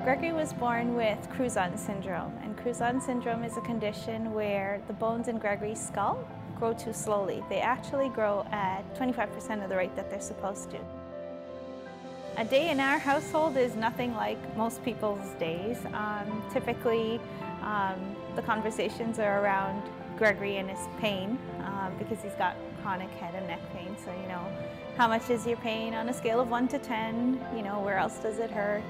Gregory was born with Cruzon syndrome, and Cruzon syndrome is a condition where the bones in Gregory's skull grow too slowly. They actually grow at 25% of the rate that they're supposed to. A day in our household is nothing like most people's days. Typically, the conversations are around Gregory and his pain because he's got chronic head and neck pain. So, how much is your pain on a scale of 1 to 10? Where else does it hurt?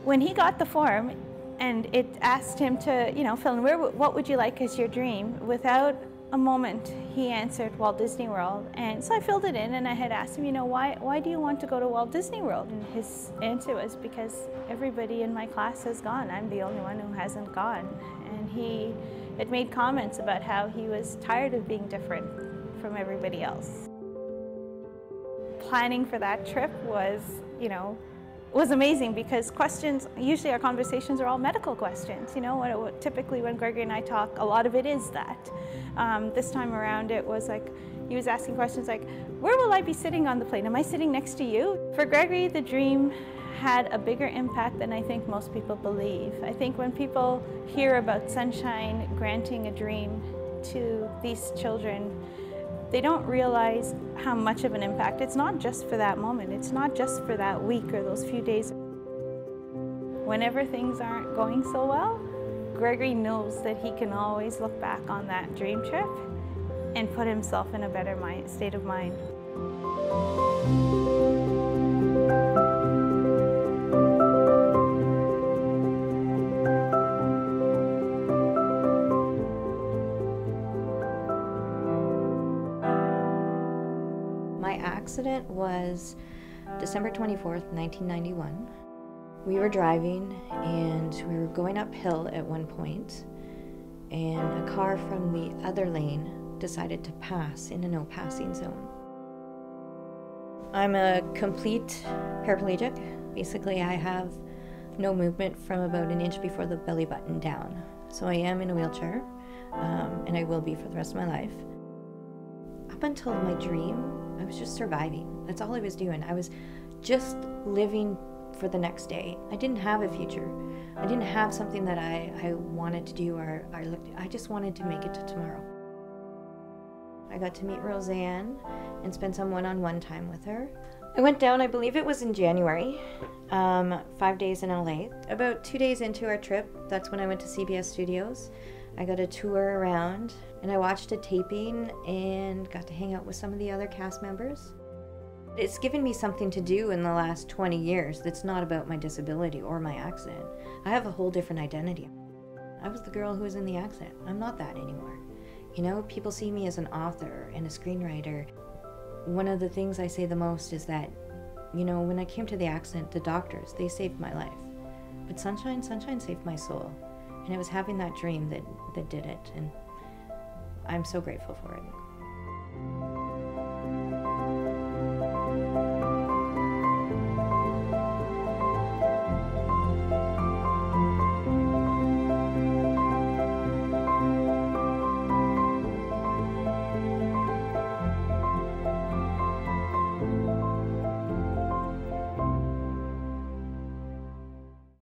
When he got the form and it asked him to, fill in, what would you like as your dream? Without a moment, he answered Walt Disney World. And so I filled it in and I had asked him, why do you want to go to Walt Disney World? And his answer was, because everybody in my class has gone. I'm the only one who hasn't gone. And he had made comments about how he was tired of being different from everybody else. Planning for that trip was, was amazing, because usually our conversations are all medical questions. Typically when Gregory and I talk, a lot of it is that. This time around it was like, he was asking questions like, where will I be sitting on the plane? Am I sitting next to you? For Gregory, the dream had a bigger impact than I think most people believe. I think when people hear about Sunshine granting a dream to these children, they don't realize how much of an impact. It's not just for that moment. It's not just for that week or those few days. Whenever things aren't going so well, Gregory knows that he can always look back on that dream trip and put himself in a better state of mind. My accident was December 24th, 1991. We were driving and we were going uphill at one point, and a car from the other lane decided to pass in a no passing zone. I'm a complete paraplegic. Basically, I have no movement from about an inch before the belly button down. So I am in a wheelchair, and I will be for the rest of my life. Up until my dream, I was just surviving. That's all I was doing. I was just living for the next day. I didn't have a future. I didn't have something that I wanted to do I just wanted to make it to tomorrow. I got to meet Roseanne and spend some one-on-one time with her. I went down, I believe it was in January, 5 days in LA. About 2 days into our trip, that's when I went to CBS Studios. I got a tour around and I watched a taping and got to hang out with some of the other cast members. It's given me something to do in the last 20 years that's not about my disability or my accident. I have a whole different identity. I was the girl who was in the accident. I'm not that anymore. People see me as an author and a screenwriter. One of the things I say the most is that, when I came to the accident, the doctors, they saved my life. But Sunshine saved my soul. And it was having that dream that did it. And I'm so grateful for it.